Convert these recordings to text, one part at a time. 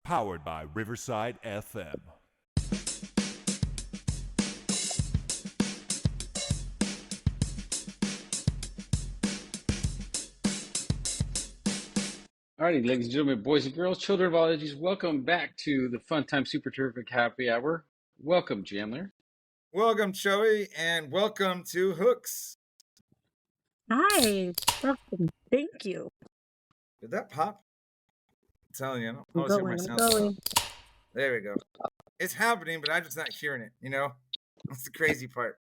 Powered by Riverside FM. Alrighty, ladies and gentlemen, boys and girls, children of all ages, welcome back to the Fun Time Super Terrific Happy Hour. Welcome, Chandler. Welcome, Choe, and welcome to Hooks. Hi, welcome. Thank you. Did that pop? I'm telling you, I don't I'm always hear going. my I'm sound. going. There we go. It's happening, but I'm just not hearing it, you know? That's the crazy part.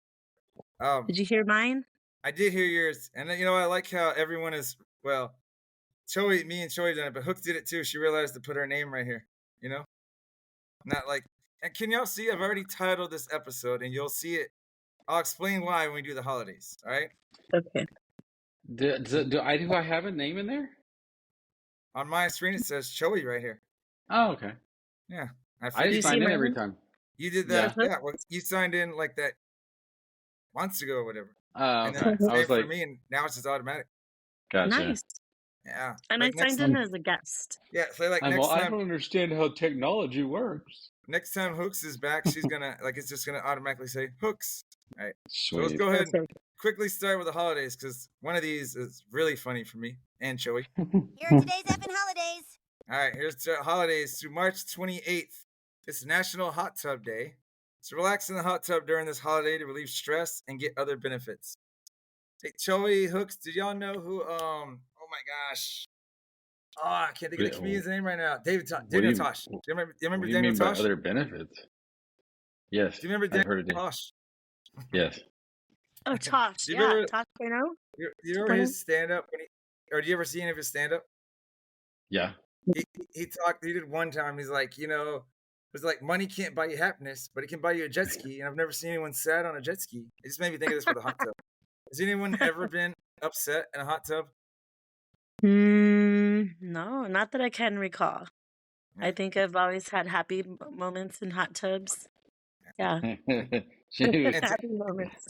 Did you hear mine? I did hear yours, and then, you know, I like how everyone is, well, Choe, me and Choe done it, but Hooks did it too. She realized to put her name right here, you know? Not like, and can y'all see? I've already titled this episode, and you'll see it. I'll explain why when we do the holidays, all right? Okay. Do I have a name in there? On my screen, it says Choe right here. Oh, okay. Yeah. I figured just sign in mine? every time. you did that. Yeah. Yeah, well, you signed in like that months ago or whatever. And Okay. then I was same like, for me, and now it's just automatic. gotcha. Nice. Yeah. And like I signed next, in as a guest. yeah, so like I next don't time understand how technology works. Hooks is back, she's gonna like it's just gonna automatically say Hooks. All right. So let's Sweet. go ahead and Okay. quickly start with the holidays because one of these is really funny for me and Choe. Here are today's effing holidays. All right, here's the holidays through March 28th. It's National Hot Tub Day. So relax in the hot tub during this holiday to relieve stress and get other benefits. Hey, Choe, Hooks, did y'all know who? Oh my gosh. Oh, I can't think of the comedian's name right now. Daniel Tosh. Do you remember What do you Daniel mean by Tosh? other benefits? Yes, Do you remember I've heard Daniel of it. Tosh? Yes. Oh, Tosh. Do you Yeah, remember- Tosh, you know? You remember his stand-up? Or do you ever see any of his stand-up? Yeah. He did one time, he's like, you know, it was like, money can't buy you happiness, but it can buy you a jet ski. And I've never seen anyone sad on a jet ski. It just made me think of this for the hot tub. Has anyone ever been upset in a hot tub? No, not that I can recall. I think I've always had happy moments in hot tubs. Yeah. Happy moments.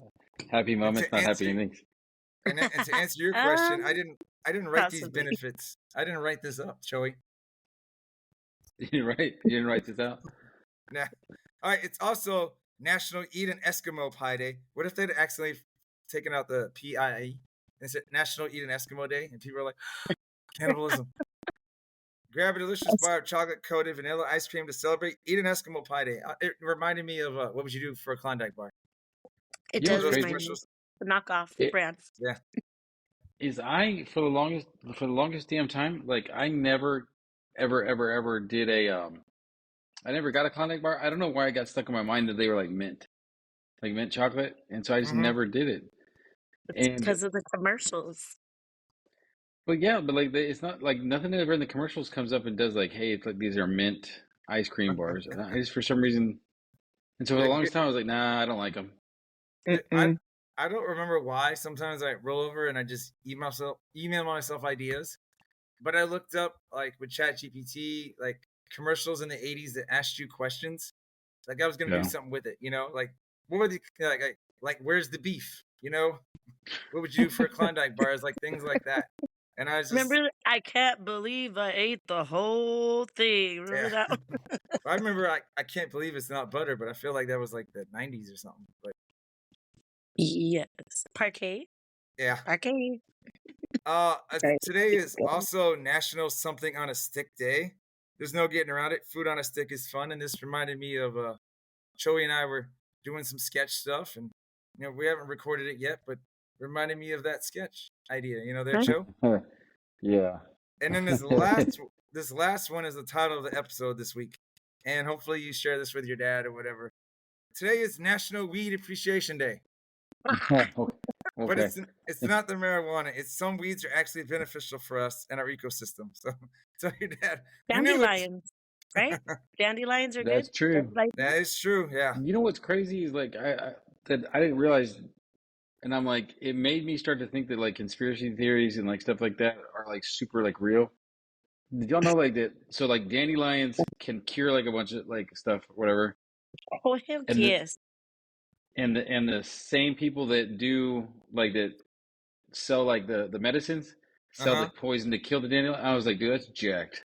Happy moments, not happy endings. And to answer your question, I didn't write these possibly. benefits. I didn't write this up, Choe. You didn't write this out? Nah. All right, it's also National Eat an Eskimo Pie Day. What if they'd accidentally taken out the PIE and said National Eat an Eskimo Day? And people are like, cannibalism. Grab a delicious bar of chocolate-coated vanilla ice cream to celebrate Eat an Eskimo Pie Day. It reminded me of what would you do for a Klondike bar? It You know does what's remind me. Specials. The knockoff brand. Yeah. Is I for the longest damn time, like I never ever did I never got a Klondike bar. I don't know why I got stuck in my mind that they were like mint chocolate, and so I just never did it. It's because of the commercials. But yeah, but like it's not like nothing ever in the commercials comes up and does like, hey, it's like these are mint ice cream bars. And I just for some reason, and so for the longest time I was like, nah, I don't like them. I don't remember why. Sometimes I roll over and I just email myself ideas. But I looked up like with ChatGPT, like commercials in the 80s that asked you questions. Like I was gonna do something with it, you know? Like what would you like where's the beef? You know? What would you do for a Klondike bars? Like things like that. And I was just Remember, I can't believe I ate the whole thing. Remember that one? I remember I can't believe it's not butter, but I feel like that was like the 90s or something. But Yes. Parquet. yeah. Parquet. Today is also National Something on a Stick Day. There's no getting around it. Food on a stick is fun, and this reminded me of Choe and I were doing some sketch stuff, and you know we haven't recorded it yet, but reminded me of that sketch idea. You know, there, Choe. Yeah. And then this last one is the title of the episode this week, and hopefully you share this with your dad or whatever. Today is National Weed Appreciation Day. Okay. But it's not the marijuana. It's some weeds are actually beneficial for us and our ecosystem. So tell your dad. Dandelions, right? Dandelions are good. That's true. That is true. Yeah. You know what's crazy is like I didn't realize, and I'm like it made me start to think that like conspiracy theories and like stuff like that are like super like real. Did y'all know like that? So like dandelions can cure like a bunch of like stuff, whatever. Oh, hell yes. And the same people that do like that sell like the medicines sell the poison to kill the dandelion. I was like, dude, that's jacked.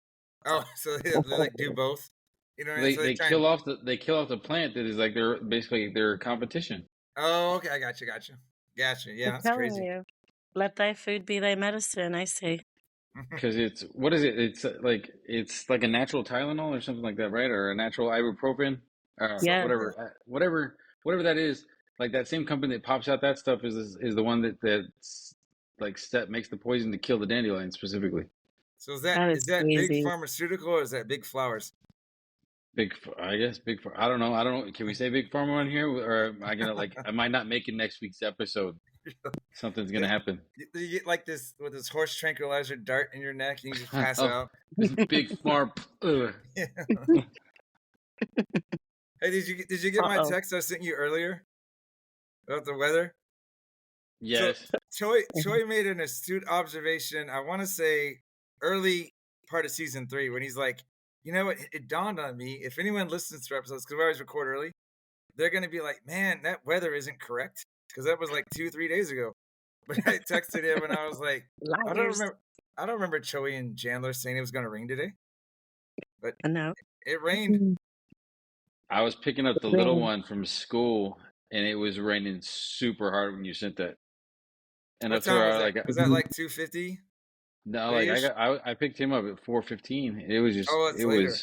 Oh, so they like do both. You know what I mean? They So they try and. kill off the plant that is like their competition. Oh, okay, I got you. Yeah, I'm that's telling crazy. you. Let thy food be thy medicine, I say. Because it's what is it? It's like a natural Tylenol or something like that, right? Or a natural ibuprofen, Yes. whatever that is. Like that same company that pops out that stuff is the one that's like makes the poison to kill the dandelion specifically. So That is is that big crazy. pharmaceutical or is that big flowers? I guess big. I don't know. I don't know. Can we say big pharma on here, or am I gonna like? I might not make it next week's episode. Something's gonna happen. You get like this with this horse tranquilizer dart in your neck and you just pass Oh, out. this big farm. Yeah. Hey, did you get my Uh-oh. text I sent you earlier about the weather? So Yes. Choe made an astute observation. I want to say early part of season 3 when he's like, you know what? It dawned on me if anyone listens to our episodes because we always record early, they're gonna be like, man, that weather isn't correct because that was like 2-3 days ago. But I texted him and I was like, Liars. I don't remember Choe and Chandler saying it was gonna rain today, but I know. it rained. I was picking up the little one from school, and it was raining super hard when you sent that. And What up to time was where that? like Was that like 2:50? no, like Ish? I picked him up at 4:15. It was just Oh, it's later.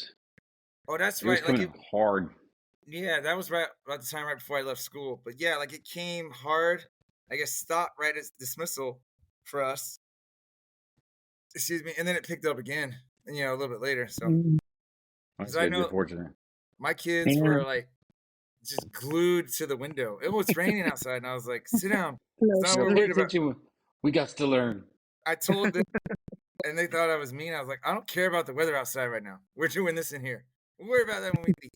Oh, that's it was right. Like coming in hard. yeah, that was right about the time right before I left school. But yeah, like it came hard. I guess stopped right at dismissal for us. Excuse me, and then it picked up again, and a little bit later. So because That's I good. You're know fortunate. my kids were like just glued to the window. It was raining outside, and I was like, "Sit down. It's not what we're Pay worried about." attention. We got to learn. I told them, and they thought I was mean. I was like, "I don't care about the weather outside right now. We're doing this in here. We'll worry about that when we leave."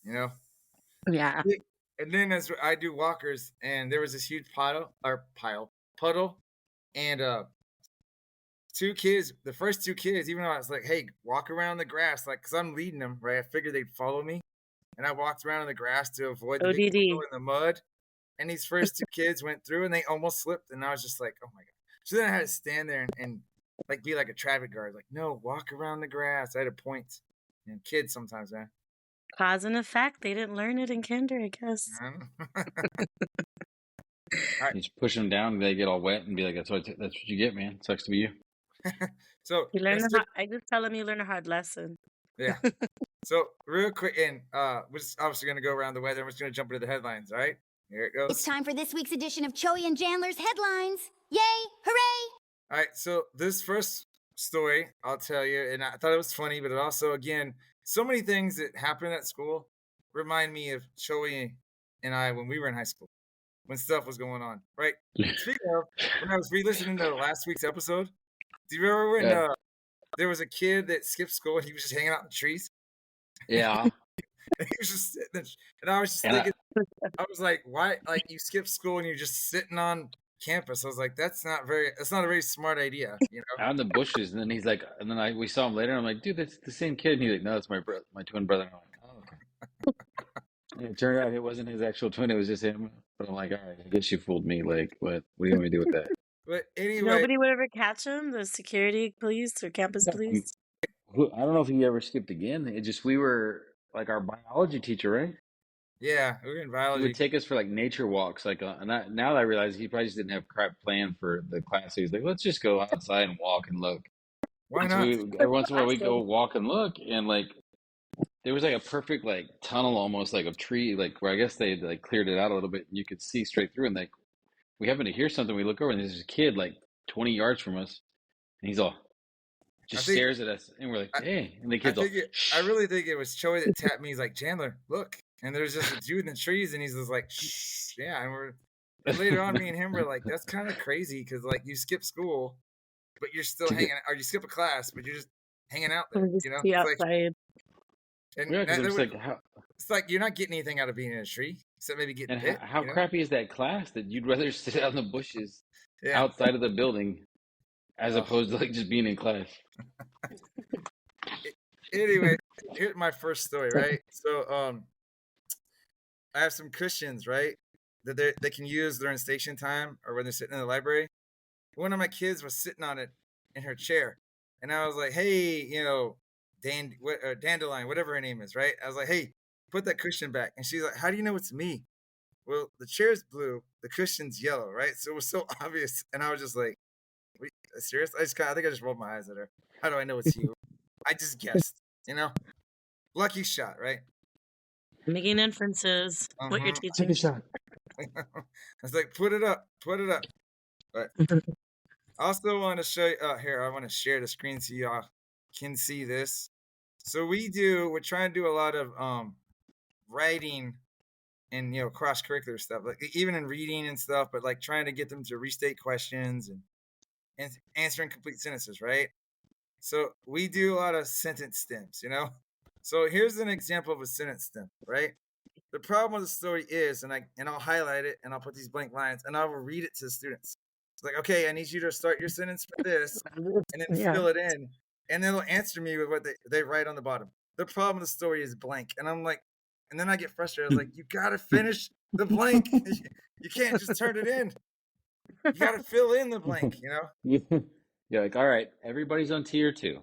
You know. Yeah. And then as I do walkers, and there was this huge puddle, and the first two kids, even though I was like, "Hey, walk around the grass," like, cause I'm leading them, right? I figured they'd follow me, and I walked around in the grass to avoid the big puddle ODD. in the mud. And these first two kids went through, and they almost slipped, and I was just like, "Oh my god!" So then I had to stand there and like be like a traffic guard, like, "No, walk around the grass." I had a point. And kids sometimes, man. Cause and effect. They didn't learn it in kinder, I guess. You just push them down, and they get all wet, and be like, "That's what you get, man. Sucks to be you." So You learn I just tell them you learn a hard lesson. yeah. So real quick, and we're just obviously gonna go around the weather. We're just gonna jump into the headlines. All right, here it goes. It's time for this week's edition of Choe and Chandler's headlines. Yay! Hooray! All right, so this first story, I'll tell you, and I thought it was funny, but it also, again, so many things that happen at school remind me of Choe and I when we were in high school, when stuff was going on, right? Speaking of, when I was re-listening to last week's episode, do you remember when there was a kid that skipped school and he was just hanging out in the trees? Yeah. And he was just sitting there, and I was just thinking, I was like, why? Like, you skip school and you're just sitting on campus. I was like, that's not a very smart idea, you know? Out in the bushes, and then he's like, and then we saw him later. I'm like, dude, that's the same kid. And he's like, no, it's my twin brother. I'm like, oh, okay. And it turned out it wasn't his actual twin; it was just him. But I'm like, all right, I guess you fooled me. Like, what do you want me to do with that? But anyway, Nobody would ever catch him, the security police or campus police. I don't know if he ever skipped again. It just we were like our biology teacher, right? yeah, we were in He biology. would take us for like nature walks, like, now that I realize he probably just didn't have crap planned for the class. So he's like, let's just go outside and walk and look. Why So not? every once in a while we go walk and look, and like there was like a perfect like tunnel almost like of tree, like where I guess they like cleared it out a little bit. And you could see straight through, and like we happen to hear something. We look over, and there's this kid like 20 yards from us, and he's all just stares at us, and we're like, hey, and the kid's all. I really think it was Choe that tapped me. He's like, Chandler, look, and there's just a dude in the trees, and he's just like, shh, yeah, and later on, me and him were like, that's kind of crazy because like you skip school, but you're still hanging, or you skip a class, but you're just hanging out there, you know? It's like, and yeah, because it's like you're not getting anything out of being in a tree except maybe getting hit. How crappy is that class that you'd rather sit out in the bushes Yeah. outside of the building as opposed to like just being in class? Anyway, here's my first story, right? So I have some cushions, right, that they can use during station time or when they're sitting in the library. One of my kids was sitting on it in her chair, and I was like, hey, Dandelion, whatever her name is, right? I was like, hey, put that cushion back. And she's like, how do you know it's me? Well, the chair's blue, the cushion's yellow, right? So it was so obvious. And I was just like, wait, serious? I think I just rolled my eyes at her. How do I know it's you? I just guessed, lucky shot, right? Making inferences. What you're Take a teaching. shot. I was like, put it up. But I also want to show you, here, I want to share the screen so y'all can see this. So we're trying to do a lot of writing and cross-curricular stuff, like even in reading and stuff, but like trying to get them to restate questions and answering complete sentences, right? So we do a lot of sentence stems, So here's an example of a sentence stem, right? The problem with the story is, and I'll highlight it and I'll put these blank lines and I will read it to the students. It's like, okay, I need you to start your sentence with this and then fill it in, and they'll answer me with what they write on the bottom. The problem with the story is blank, and I'm like, and then I get frustrated. I was like, you gotta finish the blank. You can't just turn it in. You gotta fill in the blank, You're like, all right, everybody's on tier 2.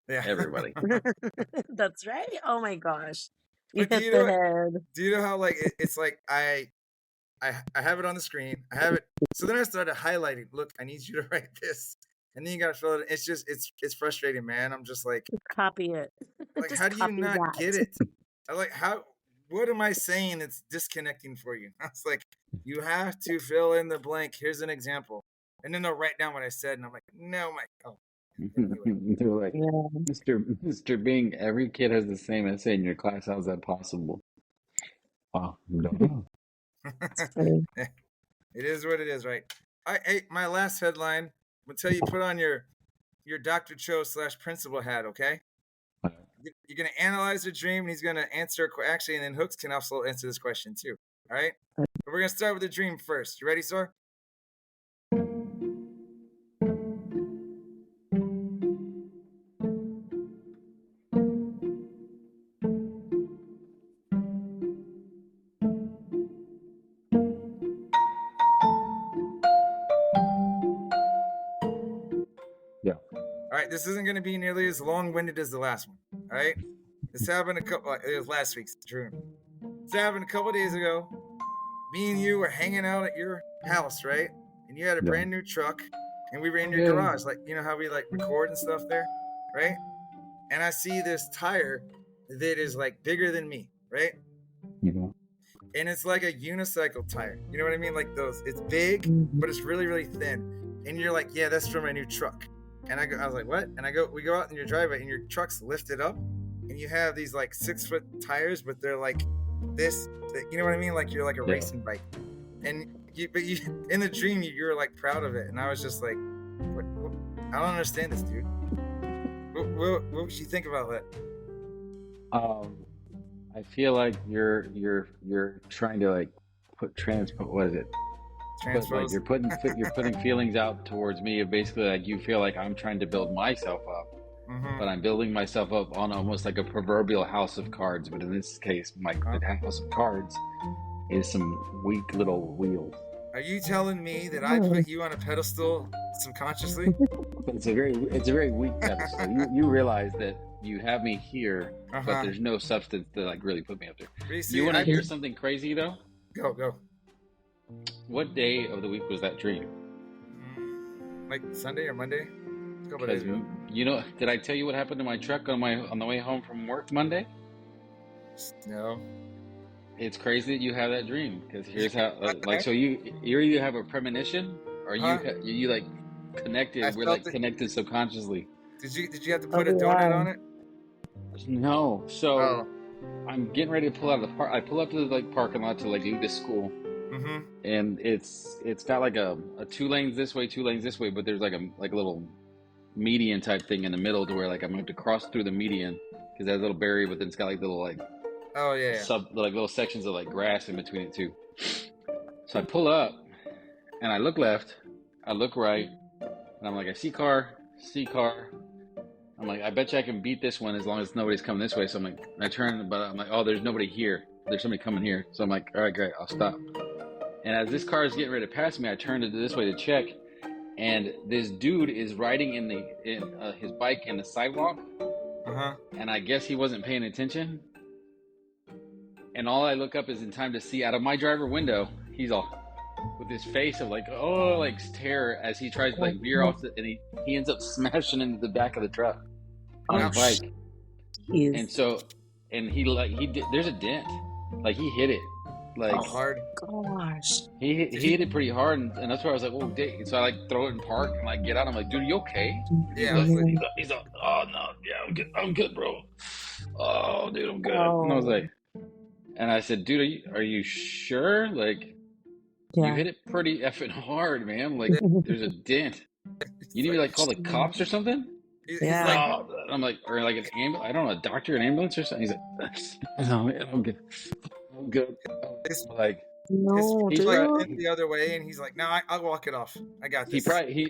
Yeah, everybody. That's right. Oh my gosh, you But hit the head. do you know how like it's like I have it on the screen. I have it. So then I started highlighting. Look, I need you to write this, and then you gotta fill it. It's just it's frustrating, man. I'm just like, Copy it. like Just how do you copy not that. get it? I like how. What am I saying that's disconnecting for you? I was like, you have to fill in the blank. Here's an example, and then they'll write down what I said, and I'm like, no, They're like, Mr. Bing, every kid has the same essay in your class. How's that possible? Oh, don't know. It is what it is, right? My last headline will tell you put on your Dr. Choe / principal hat, okay? You're gonna analyze the dream, and he's gonna answer actually, and then Hooks can also answer this question too. All right? But we're gonna start with the dream first. You ready, sir? Yeah. All right, this isn't gonna be nearly as long-winded as the last one. All right? This happened it was last week's dream. This happened a couple days ago. Me and you were hanging out at your house, right? And you had a brand new truck, and we were in your garage, like how we like record and stuff there, right? And I see this tire that is like bigger than me, right? And it's like a unicycle tire. You know what I mean? Like those. It's big, but it's really, really thin. And you're like, yeah, that's for my new truck. And I was like, what? And we go out in your driveway, and your truck's lifted up, and you have these like 6-foot tires, but they're like this. You know what I mean? Like you're like a racing bike. And but in the dream, you were like proud of it, and I was just like, what? I don't understand this, dude. What would you think about that? I feel like you're trying to like what is it? Like you're putting feelings out towards me of basically like you feel like I'm trying to build myself up, but I'm building myself up on almost like a proverbial house of cards. But in this case, my house of cards is some weak little wheels. Are you telling me that I put you on a pedestal subconsciously? It's a very weak pedestal. You realize that you have me here, but there's no substance to like really put me up there. You want to hear something crazy though? Go. What day of the week was that dream? Like Sunday or Monday? A couple days ago. Did I tell you what happened to my truck on the way home from work Monday? No. It's crazy that you have that dream because here's how like so you either have a premonition or you like connected. We're like connected subconsciously. Did you have to put a donut on it? No. So I'm getting ready to pull out of the park. I pull up to the like parking lot to like leave the school, and it's got like a 2 lanes this way, 2 lanes this way, but there's like a little median type thing in the middle to where like I'm going to cross through the median because there's a little barrier, but then it's got like little like little sections of like grass in between it too. So I pull up and I look left, I look right, and I'm like, I see car. I'm like, I bet you I can beat this one as long as nobody's coming this way. So I'm like, I turn, but I'm like, oh, there's nobody here. There's somebody coming here. So I'm like, all right, great, I'll stop. And as this car is getting ready to pass me, I turned it this way to check, and this dude is riding in his bike in the sidewalk, and I guess he wasn't paying attention. And all I look up is in time to see out of my driver window, he's all with his face of like, oh, like terror as he tries to like veer off, and he ends up smashing into the back of the truck on his bike. And so, and he did. There's a dent, like he hit it, like hard. Gosh, he hit it pretty hard, and that's where I was like, oh, dang. So I like throw it in park and like get out. I'm like, dude, are you okay? Yeah. He's like, oh no, yeah, I'm good, bro. Oh, dude, I'm good. And I was like, and I said, dude, are you sure? Like, you hit it pretty effing hard, man. Like, there's a dent. You need to like call the cops or something? He's like, I'm like, or like an ambulance. I don't know, a doctor, an ambulance or something. He's like, no, man, I'm good. I'm good. Like, no, he's dude. like the other way, and he's like, no, I'll walk it off. I got this.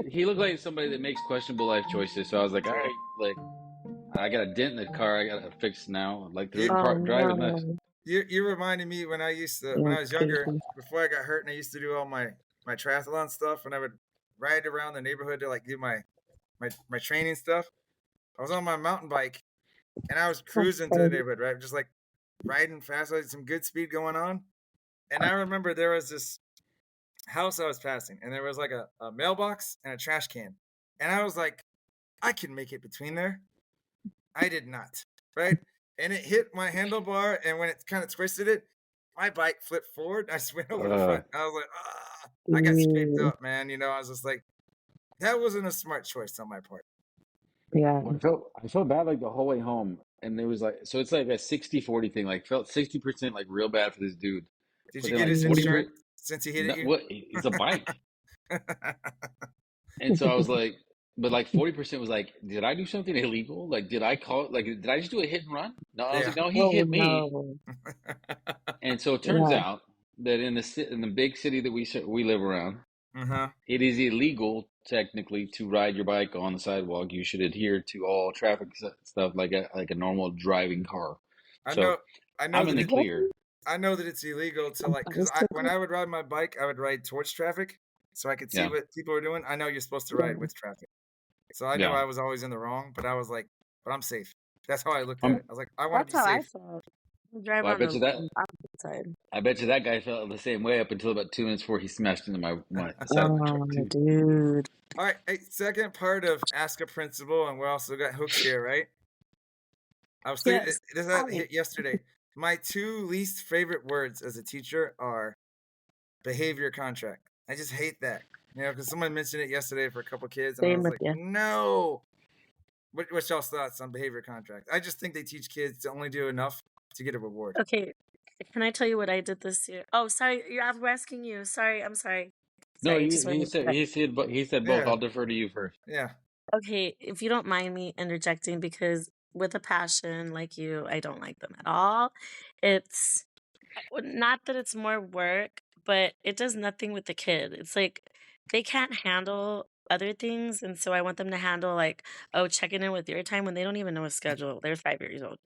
He looked like somebody that makes questionable life choices. So I was like, all right, like, I got a dent in the car. I got to fix now. Like, through the park, driving nuts. You reminded me when I was younger, before I got hurt, and I used to do all my triathlon stuff, and I would ride around the neighborhood to like do my training stuff. I was on my mountain bike, and I was cruising to the neighborhood, right, just like riding fast. I had some good speed going on, and I remember there was this house I was passing, and there was like a mailbox and a trash can, and I was like, I can make it between there. I did not, right? And it hit my handlebar, and when it kind of twisted it, my bike flipped forward. I just went over the front. I was like, I got scraped up, man. You know, I was just like, that wasn't a smart choice on my part. Yeah. I felt bad like the whole way home, and it was like, so it's like a 60-40 thing. Like, felt 60% like real bad for this dude. Did you get his insurance since he hit you? What? It's a bike. And so I was like, but like 40% was like, did I do something illegal? Like, did I just do a hit and run? No, I was like, no, he hit me. And so it turns out that in the big city that we live around, it is illegal technically to ride your bike on the sidewalk. You should adhere to all traffic stuff like a normal driving car. I know I'm in the clear. I know that it's illegal to like, because when I would ride my bike, I would ride towards traffic so I could see what people are doing. I know you're supposed to ride with traffic. So I know I was always in the wrong, but I was like, but I'm safe. That's how I looked at it. I was like, I want to be safe. Drive on the opposite side. I bet you that guy felt the same way up until about 2 minutes before he smashed into my side of the truck too. Dude. All right, hey, second part of Ask a Principal, and we also got hooks here, right? I was thinking this hit yesterday. My two least favorite words as a teacher are behavior contract. I just hate that. You know, because someone mentioned it yesterday for a couple kids, and I was like, no. What's y'all's thoughts on behavior contract? I just think they teach kids to only do enough to get a reward. Okay, can I tell you what I did this year? Oh, sorry, I'm asking you. Sorry, I'm sorry. No, he said both. I'll defer to you first. Yeah. Okay, if you don't mind me interjecting, because with a passion like you, I don't like them at all. It's not that it's more work, but it does nothing with the kid. It's like they can't handle other things, and so I want them to handle like, oh, checking in with your time when they don't even know a schedule. They're 5 years old.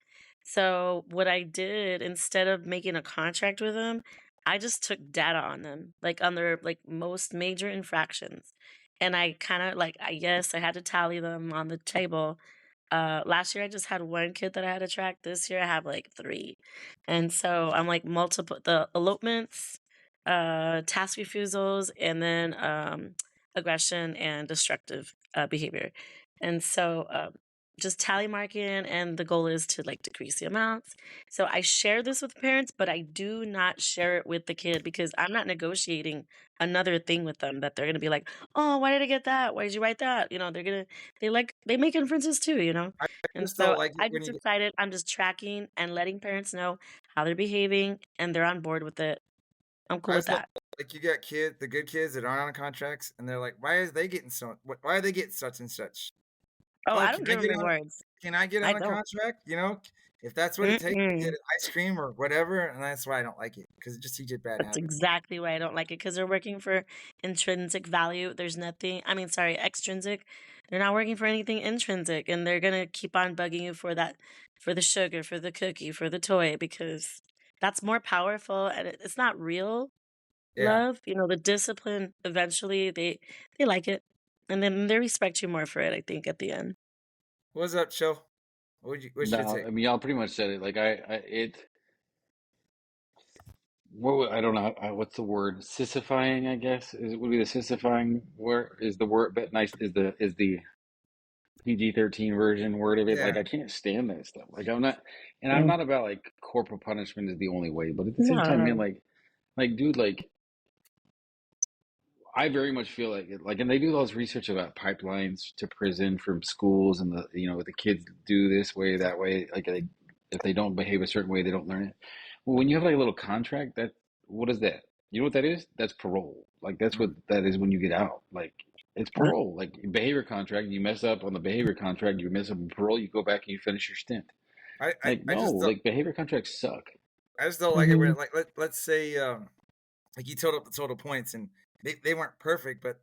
So what I did, instead of making a contract with them, I just took data on them, like on their like most major infractions. And I kind of like, I had to tally them on the table. Last year I just had one kid that I had to track. This year I have like 3. And so I'm like the elopements, task refusals, and then aggression and destructive behavior. And so just tally marking, and the goal is to like decrease the amounts. So I share this with parents, but I do not share it with the kid because I'm not negotiating another thing with them that they're gonna be like, oh, why did I get that? Why did you write that? You know, they make inferences too, you know. And so I just decided I'm just tracking and letting parents know how they're behaving, and they're on board with it. I'm cool with that. Like you got the good kids that aren't on contracts, and they're like, why are they getting why are they getting such and such? Oh, I don't give them rewards. Can I get on a contract? You know, if that's what it takes to get ice cream or whatever, and that's why I don't like it, because it just teaches bad habits. That's exactly why I don't like it, because they're working for intrinsic value. There's nothing, extrinsic. They're not working for anything intrinsic, and they're going to keep on bugging you for that, for the sugar, for the cookie, for the toy, because that's more powerful, and it's not real love. You know, the discipline, eventually they like it, and then they respect you more for it, I think, at the end. What's up, Choe? What should you No, take? I mean y'all pretty much said it. Like I don't know what's the word? Sissifying, I guess, would be the sissifying word is the word, but nice is the PG-13 version word of it. Like Yeah. I can't stand that stuff. Like I'm not, and I'm Mm. not about like corporal punishment is the only way, but at the same time, man, No. like dude, like I very much feel like it, like, and they do all this research about pipelines to prison from schools, and the kids do this way, that way. Like if they don't behave a certain way, they don't learn it. Well, when you have like a little contract, what is that? You know what that is? That's parole. Like that's what Mm. that is when you get out. Like it's parole. Like behavior contract. You mess up on the behavior contract, you mess up on parole. You go back and you finish your stint. Like I no, just don't, like behavior contracts suck. I just don't like it when, Mhm. like, let's say like you totaled up the total points, and they weren't perfect, but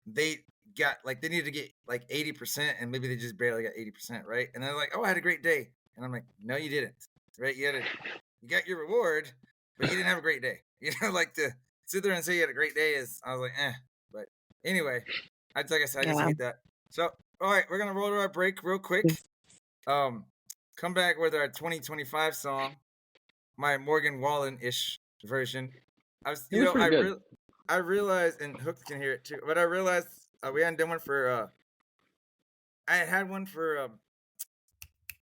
they got, like, they needed to get like 80%, and maybe they just barely got 80%, right? And they're like, oh, I had a great day, and I'm like, no, you didn't, right? You got your reward, but you didn't have a great day. Like, to sit there and say you had a great day is, I was like, eh. But anyway, like I said, I just Yeah. hate that. So, all right, we're gonna roll to our break real quick. Come back with our 2025 song, my Morgan Wallen-ish version. I was, It was pretty good. I realized, and Hooks can hear it too, but I realized we hadn't done one for. I had one for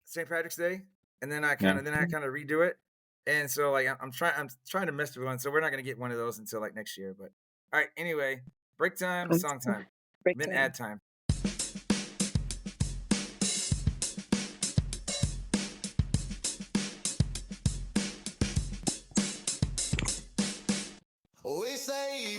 St. Patrick's Day, and then I Yeah. kind of redo it, and so like I'm trying to mess with one, so we're not gonna get one of those until like next year. But all right, anyway, break time, song time, Break then time. ad time. We say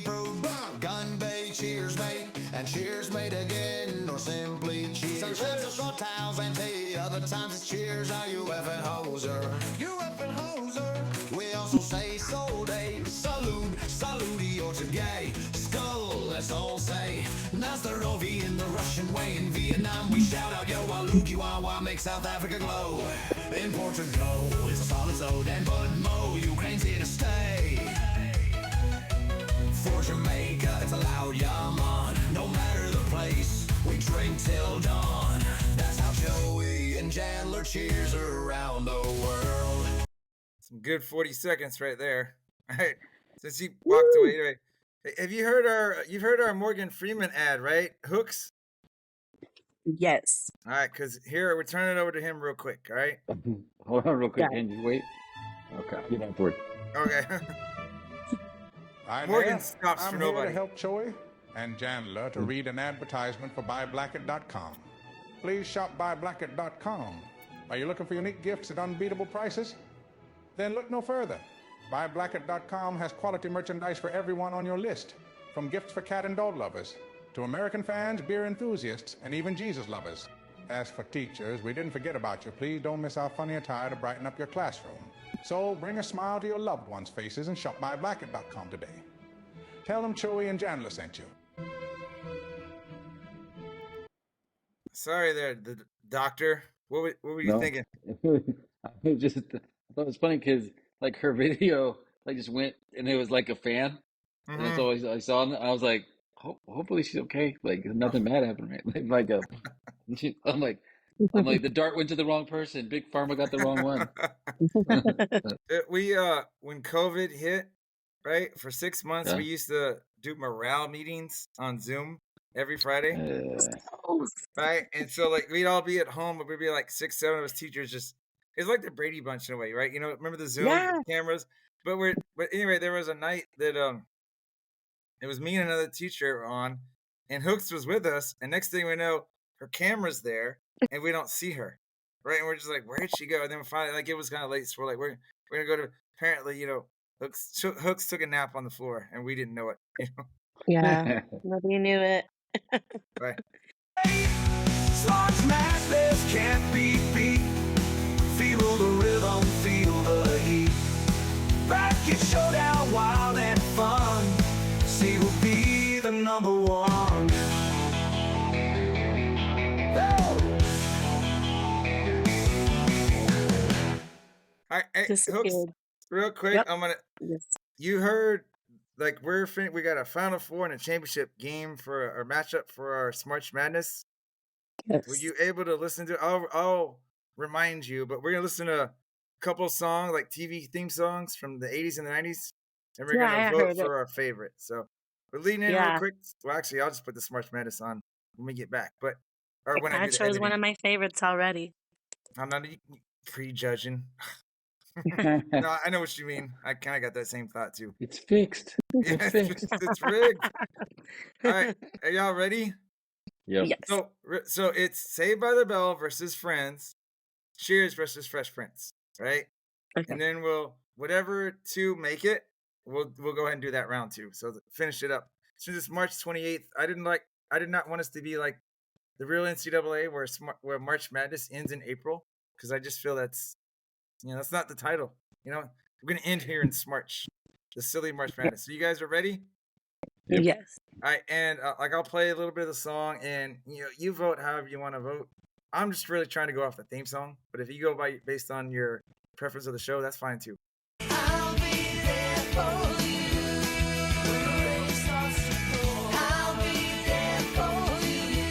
gun bay, cheers mate, and cheers mate again, or simply cheers. Sometimes it's short towels and tea, other times it's cheers. Are you effing hoser? You effing hoser. We also say soul day, salute, salute or gay, skull. Let's all say Nastarovi in the Russian way. In Vietnam we shout out yo Waluki Wawa, make South Africa glow. In Portugal it's a solid soda, and Bud Mo, Ukraine's here to stay. For Jamaica, it's a loud yaman. No matter the place, we drink till dawn. That's how Choe and Chandler cheers around the world. Some good 40 seconds right there. All right, since he walked away. Anyway, have you heard you've heard our Morgan Freeman ad, right? Hooks? Yes. All right, because here, we're turning it over to him real quick, all right? Hold on, real quick. Got it. Can you wait? Okay, I'll get afterward. Okay. Hi Morgan there. stops I'm for here nobody. to help Choe and Chandler to read an advertisement for buyblacket.com. Please shop buyblacket.com. Are you looking for unique gifts at unbeatable prices? Then look no further. Buyblacket.com has quality merchandise for everyone on your list, from gifts for cat and dog lovers to American fans, beer enthusiasts, and even Jesus lovers. As for teachers, we didn't forget about you. Please don't miss our funny attire to brighten up your classroom. So bring a smile to your loved ones' faces and shop buyblacket.com today. Tell them Choe and Chandler sent you. Sorry there, the doctor. What were you No, thinking? I just I thought it was funny because like her video like just went and it was like a fan, and that's Mm-hmm. all I saw. And I was like, hopefully she's okay. Like nothing bad happened, right? I'm like the dart went to the wrong person. Big Pharma got the wrong one. We when COVID hit, right, for 6 months, Yeah. we used to do morale meetings on Zoom every Friday, right? And so like we'd all be at home, but we'd be like 6, 7 of us teachers just. It's like the Brady Bunch in a way, right? Remember the Zoom Yeah. cameras? But anyway, there was a night that it was me and another teacher on, and Hooks was with us. And next thing we know, her camera's there, and we don't see her, right? And we're just like, where'd she go? And then finally, like, it was kind of late, so we're like, we're gonna go to. Apparently, Hooks took a nap on the floor, and we didn't know it. Yeah. Nobody knew it. Right? Smarch Madness can't be beat. Feel the rhythm, feel the heat. Bracket showdown, wild and fun. See who'll be the number one. All right, hey, Hooks, Disappeared. real quick, Yep. I'm gonna. Yes. You heard, like, we got a Final Four and a championship game for our matchup for our Smarch Madness. Were Yes. you able to listen to? I'll remind you, but we're gonna listen to a couple of songs, like TV theme songs from the 80s and the 90s, and we're Yeah, gonna I vote heard it. for our favorite. So we're leading in real Yeah. quick. Well, actually, I'll just put the Smarch Madness on when we get back, or when I do the Chose one editing. of my favorites already. I'm not prejudging. No, I know what you mean. I kind of got that same thought too. It's fixed. Yeah, It's fixed. it's rigged. All right, are y'all ready? Yep. Yes. So it's Saved by the Bell versus Friends, Cheers versus Fresh Prince, right? Okay. And then whatever two make it, we'll go ahead and do that round 2. So finish it up. Since it's March 28th, I did not want us to be like the real NCAA where March Madness ends in April, because I just feel that's not the title. We're gonna end here in Smarch, the silly March Madness. So you guys are ready? Yep. Yes. All right, and I'll play a little bit of the song, and you vote however you want to vote. I'm just really trying to go off the theme song, but if you go based on your preference of the show, that's fine too. I'll be there for you when the rain starts to pour. I'll be there for you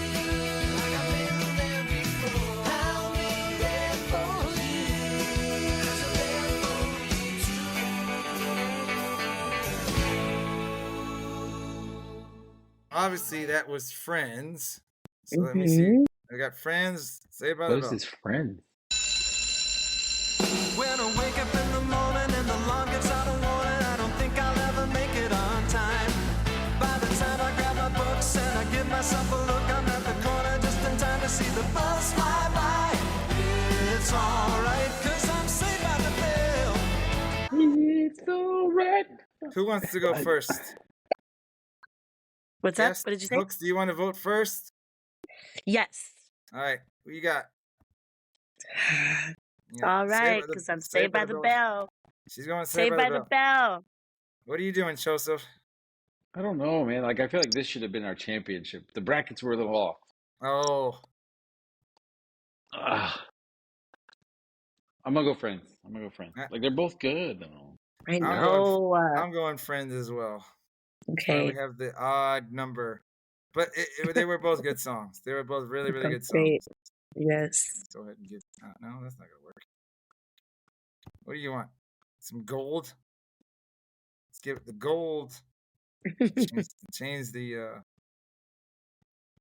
like I've been there before. I'll be there for you 'cause I'm there for you too. Obviously, that was Friends. So let me see. I got Friends. Saved by the What Bell. is his friend? When I wake up in the morning and the alarm gets out of warning, I don't think I'll ever make it on time. By the time I grab my books and I give myself a look, I'm at the corner just in time to see the bus fly by. It's alright, 'cause I'm saved by the bell. It's alright. Who wants to go first? What's Yes, up? What did you say? Hooks, do you want to vote first? Yes. All right, who you got? All right, because I'm saved by the bell. She's going Saved by the bell. What are you doing, Joseph? I don't know, man. Like, I feel like this should have been our championship. The brackets were a little off. Oh, I'm gonna go Friends. Like, they're both good, though. I know. I'm going Friends as well. Okay. We have the odd number, but they were both good songs. They were both really, really good Great. songs. Yes. Let's go ahead and get. No, that's not gonna work. What do you want? Some gold? Let's give it the gold. Change the.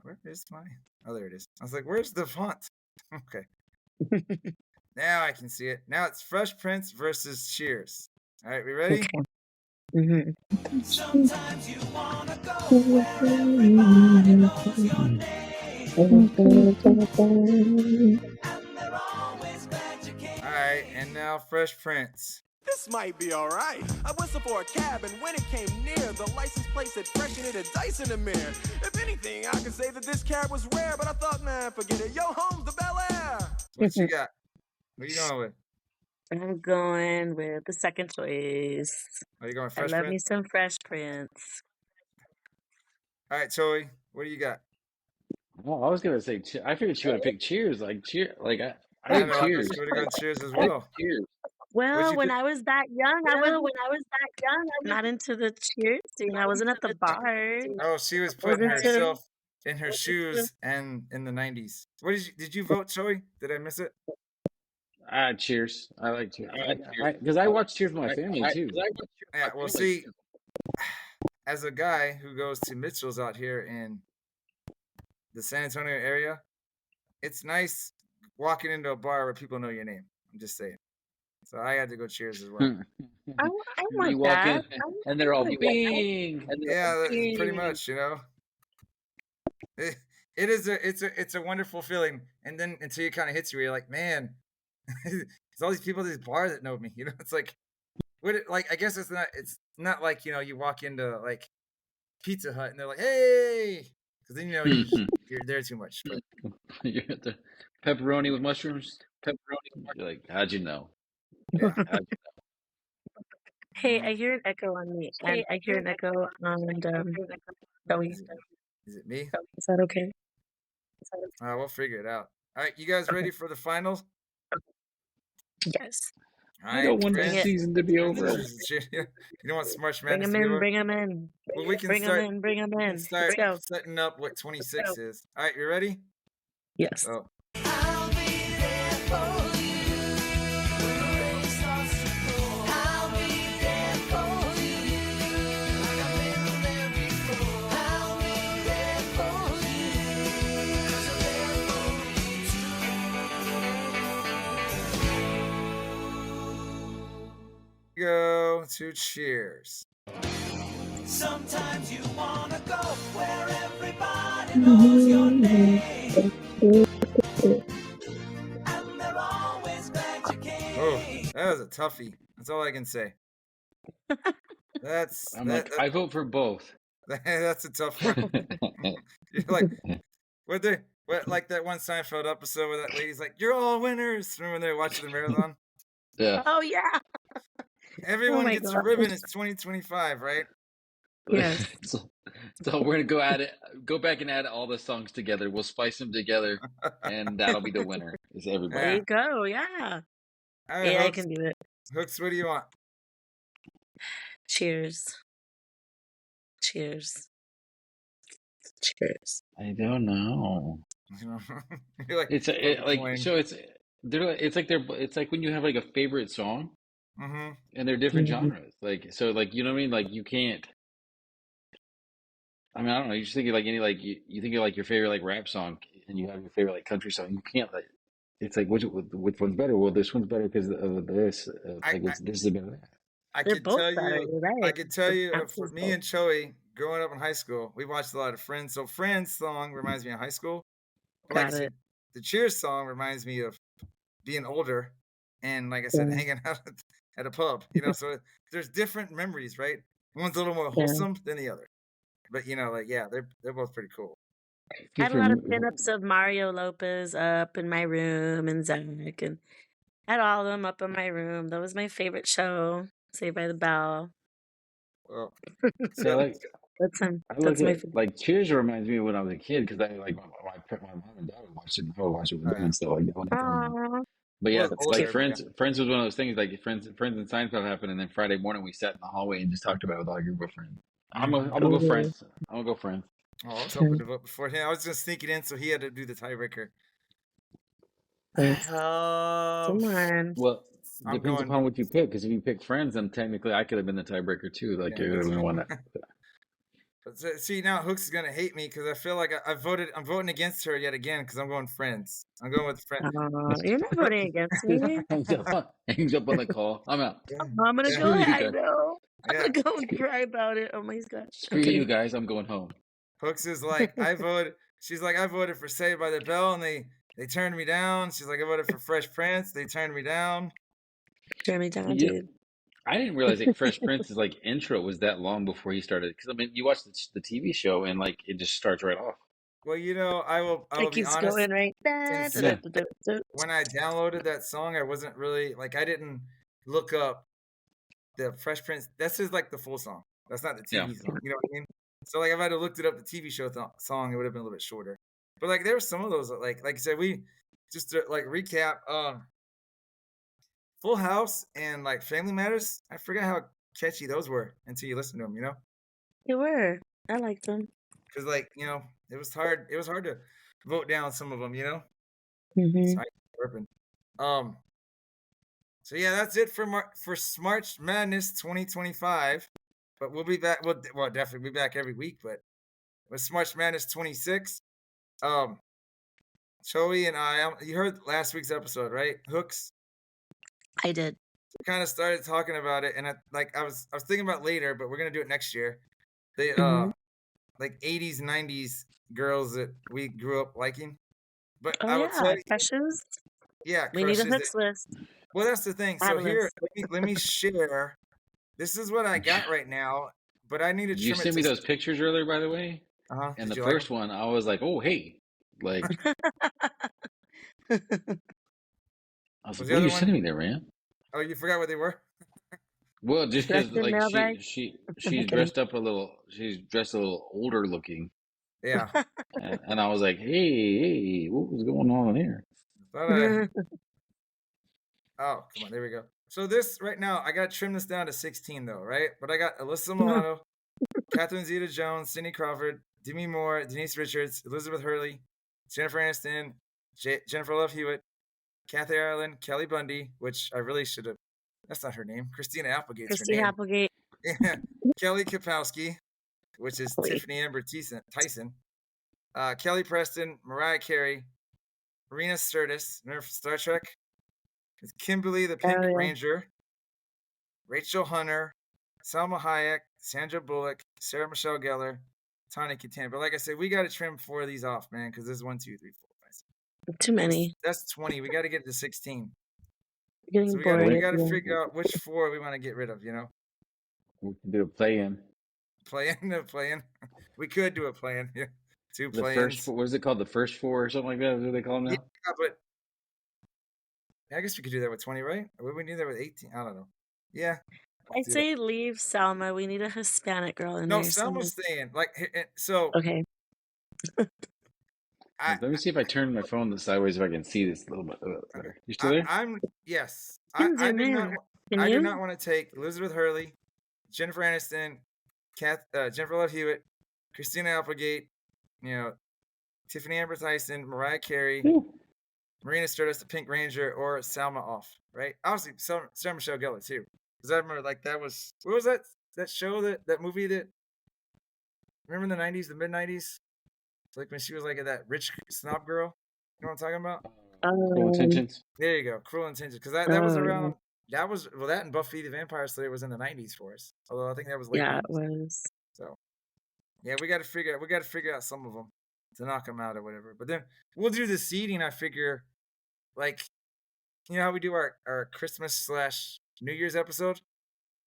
Where is my? Oh, there it is. I was like, where's the font? Okay. Now I can see it. Now it's Fresh Prince versus Cheers. All right, we ready? Okay. Mm-hmm. Sometimes you wanna go where everybody knows your name, and they're always glad you came. All right, and now Fresh Prince. This might be alright. I whistled for a cab, and when it came near, the license plate said fresh and it had dice in the mirror. If anything, I could say that this cab was rare, but I thought, man, forget it. Yo, home's the Bel Air. What you got? What are you going with? I'm going with the second choice. Are you going I Fresh love me Prince? some Fresh Prince. All right, Choe, what do you got? Oh, I was gonna say. I figured she would have picked Cheers. Like Cheer. Like I I like know, I Cheers. would have gone Cheers as well. Well, you when pick? I was that young, I was not into the cheer scene. I wasn't at the bars. Oh, she was putting Wasn't to- herself in her shoes and in the 90s. What did you vote, Choe? Did I miss it? Cheers. I like Cheers. Because I watch Cheers with my family too. Yeah, well, see, as a guy who goes to Mitchell's out here in the San Antonio area, it's nice walking into a bar where people know your name. I'm just saying. So I had to go Cheers as well. I You want walk that. in and they're all bing. Yeah, pretty much, It's a wonderful feeling, and then until it kind of hits you, where you're like, man, there's all these people at these bars that know me. It's like, I guess it's not like you walk into like Pizza Hut and they're like, hey, because then you're there too much. But You're at the pepperoni with mushrooms. You're like, how'd you know? yeah, Hey, I hear an echo on me. I hear an echo on Zoe. is it me? Is that okay? We'll figure it out. All right, you guys ready for the finals? Yes. All I right, don't want bring the it. season to be over. You don't want Smarch Bring Madness them to be in. over? Bring them in. Well, we can Bring start. them in. Bring them we in. can start Let's go. setting up what 26 is. All right, you ready? Yes. So I'll be there for go to Cheers. Sometimes you wanna go where everybody knows your name, and they're always glad you came. Oh, that was a toughie. That's all I can say. That's I'm like, I vote for both. that's a tough one. You're like, what like that one Seinfeld episode where that lady's like, "You're all winners." Remember when they were watching the marathon? Yeah. Oh yeah. Everyone my gets a gosh. ribbon. It's 2025, right? Yes. so we're gonna go back and add all the songs together. We'll splice them together, and that'll be the winner. Is everybody? There Yeah. you go. Yeah. All right, Yeah, I Hooks. can do it. Hooks, what do you want? Cheers. Cheers. Cheers. I don't know. You're like, It's flip a like coin. so. It's like when you have like a favorite song, Mm-hmm. and they're different Mhm. genres. Like so, like you know what I mean. Like you can't. I mean, I don't know. You just think of like any like you think of like your favorite like rap song, and you have your favorite like country song. You can't like. It's like which one's better? Well, this one's better because of this. I, This is better than that. I They're could both tell better. you, You're right. I could tell you, for Absolutely me and Choe, growing up in high school, we watched a lot of Friends. So Friends song reminds me of high school. But like I Got said, it. the Cheers song reminds me of being older and, like I said, Yeah. hanging out at a pub. You know, so there's different memories, right? One's a little more Yeah. wholesome than the other. But you know, like yeah, they're both pretty cool. I had a lot of pinups of Mario Lopez up in my room and Zach, and I had all of them up in my room. That was my favorite show, Saved by the Bell. Well, See, I like. That's him. I look That's my at favorite. like Cheers reminds me of when I was a kid because I like my mom and dad would watch it. I would watch it with them and stuff like that. When they come home. Aw. But yeah, Well, like older, Friends was one of those things. Like Friends and Seinfeld happened, and then Friday morning we sat in the hallway and just talked about it with our group of friends. I'm gonna go Mhm. Friends. I'm gonna go Friends. Oh, I was hoping to vote before him. I was just sneaking in, so he had to do the tiebreaker. Thanks. Um, Come on. Well, I'm depends going. upon what you pick. Because if you pick Friends, then technically I could have been the tiebreaker too. Like Yeah, you would have been one that. See, now Hooks is gonna hate me because I feel like I'm voting against her yet again because I'm going Friends. I'm going with Friends. You're not voting against me. hangs up on the call. I'm out. I'm gonna Screw go. you I guys. know. I'm Yeah. gonna go and cry about it. Oh my gosh. Screw you guys. I'm going home. Hooks is like, I voted. She's like, I voted for Saved by the Bell, and they turned me down. She's like, I voted for Fresh Prince. They turned me down. Turn me down, Yeah. dude. I didn't realize like Fresh Prince's like intro was that long before he started. Because I mean, you watch the TV show and like it just starts right off. Well, you know, I will It be keeps honest. going right. Since Yeah. when I downloaded that song, I wasn't really like I didn't look up the Fresh Prince. That's just like the full song. That's not the TV Yeah. song. You know what I mean? So like if I had looked it up the TV show song, it would have been a little bit shorter. But like there were some of those like I said, we just to like recap. Full House and like Family Matters. I forgot how catchy those were until you listen to them. You know, They were. I liked them. because like you know it was hard. It was hard to vote down some of them. You know. Mhm. Sorry, burping. So yeah, that's it for Smarch Madness 2025. But we'll be back. We'll definitely be back every week. But with Smarch Madness 26, Choe and I, you heard last week's episode, right? Hooks. I did. We kind of started talking about it, and I was thinking about later, but we're gonna do it next year. They Mhm. like 80s, 90s girls that we grew up liking. But Oh I will tell yeah, you, crushes. yeah, We need a crushes that- hooks list. well, that's the thing. So Fabulous. here, let me share. This is what I got right now, but I need to You trim it sent me to. those pictures earlier, by the way. And Did the you like first one, I was like, oh hey, like I was Was like, the what are other you one? sending me there, man? Oh, you forgot what they were? Well, just Dressed because in like mailbag? she's kidding. dressed up a little. She's dressed a little older looking, Yeah. and I was like, hey, what was going on here? Thought I- Oh, come on, there we go. So this right now, I got to trim this down to 16 though, right? But I got Alyssa Milano, Catherine Zeta-Jones, Cindy Crawford, Demi Moore, Denise Richards, Elizabeth Hurley, Jennifer Aniston, Jennifer Love Hewitt, Kathy Ireland, Kelly Bundy, which I really should have. That's not her name. Christina Applegate's Christine her name. Applegate. Yeah. Kelly Kapowski, which is Wait. Tiffany Amber Tyson. Kelly Preston, Mariah Carey, Marina Sirtis, remember from Star Trek? It's Kimberly the Pink Oh, yeah. Ranger, Rachel Hunter, Salma Hayek, Sandra Bullock, Sarah Michelle Gellar, Tawny Kitaen. But like I said, we got to trim 4 of these off, man, because there's 1, 2, 3, 4, 5, 6. Too many. That's 20. We got to get to 16. Getting So we boring. got to Yeah. figure out which 4 we want to get rid of. You know, We can do a play-in. Play-in. We could do a play-in. Yeah. 2 The play-ins. first, what is it called? The first 4 or something like that? Is what they call them now? Yeah, but I guess we could do that with 20, right? Or would we do that with 18? I don't know. Yeah. I'd say leave Selma. We need a Hispanic girl in No, there. Selma's staying. Like, so. Okay. Let me see if I turn my phone sideways if I can see this a little bit better. You still there? Yes. You I can zoom in. Can do you? not want to take Elizabeth Hurley, Jennifer Aniston, Jennifer Love Hewitt, Christina Applegate, Tiffany Amber Tyson, Mariah Carey, Marina Sirtis, the Pink Ranger, or Salma off, right? Obviously, Sarah Michelle Gellar too, because I remember that was what was that show that movie that remember in the '90s, the mid '90s, like when she was like that rich snob girl. You know what I'm talking about? Cruel Intentions. There you go, Cruel Intentions, because that was around. That was that and Buffy the Vampire Slayer was in the '90s for us. Although I think that was late. Yeah, 90s. it was. So yeah, we got to figure out some of them to knock them out or whatever. But then we'll do the seeding. I figure, like, how we do our Christmas / New Year's episode.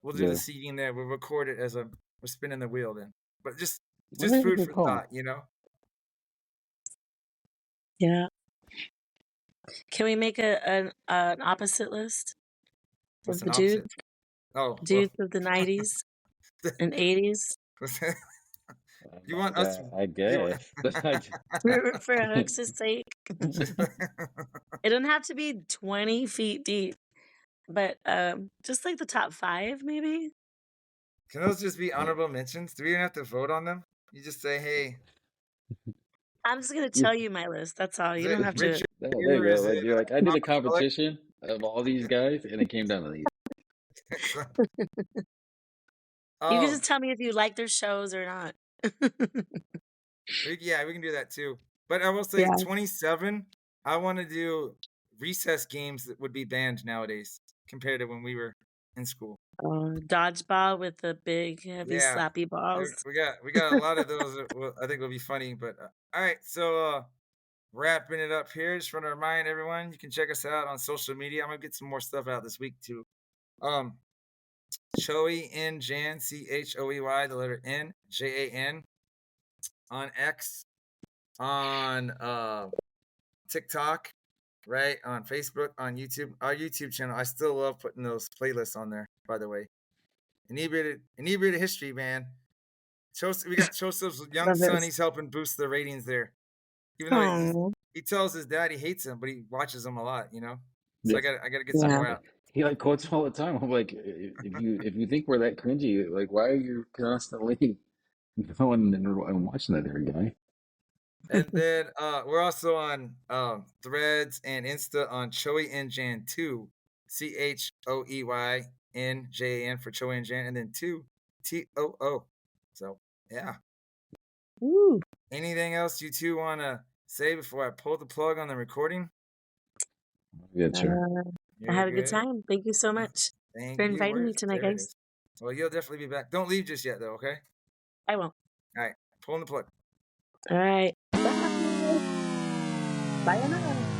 We'll do the seeding there. We'll record it as we're spinning the wheel then. But just food for thought, Yeah. Can we make an opposite list? What's of an the dudes? opposite? Oh, dudes of the 90s and 80s. You want us? I guess. For Hooks' sake. It doesn't have to be 20 feet deep, but just like the top 5, maybe. Can those just be honorable mentions? Do we even have to vote on them? You just say, hey. I'm just going to tell you my list. That's all. You don't have to. There you go. Like, you're like, I did a competition of all these guys, and it came down to these. You can just tell me if you like their shows or not. We can do that too. But I will say 27, I want to do recess games that would be banned nowadays compared to when we were in school. Dodgeball with the big, heavy, slappy balls. We got a lot of those that I think will be funny. But all right, so wrapping it up here. Just want to remind everyone, you can check us out on social media. I'm going to get some more stuff out this week too. Choe N Jan, CHOEY, the letter N, JAN, on X, on TikTok, right? On Facebook, on YouTube, our YouTube channel. I still love putting those playlists on there, by the way. Inebriated History, man. We got Joseph's young son. He's helping boost the ratings there. Even though he tells his dad he hates him, but he watches him a lot, So I got to get some more out. He quotes all the time. I'm like, if you think we're that cringy, like, why are you constantly going and watching that there, guy? And then we're also on Threads and Insta on Choe and Jan 2, CHOEYNJAN for Choe and Jan, and then 2 TOO. So yeah. Ooh. Anything else you two want to say before I pull the plug on the recording? Good, sir. I had a good time. Thank you so much for inviting me tonight, guys. Well, you'll definitely be back. Don't leave just yet, though, okay? I won't. All right. Pulling the plug. All right. Bye. Bye now.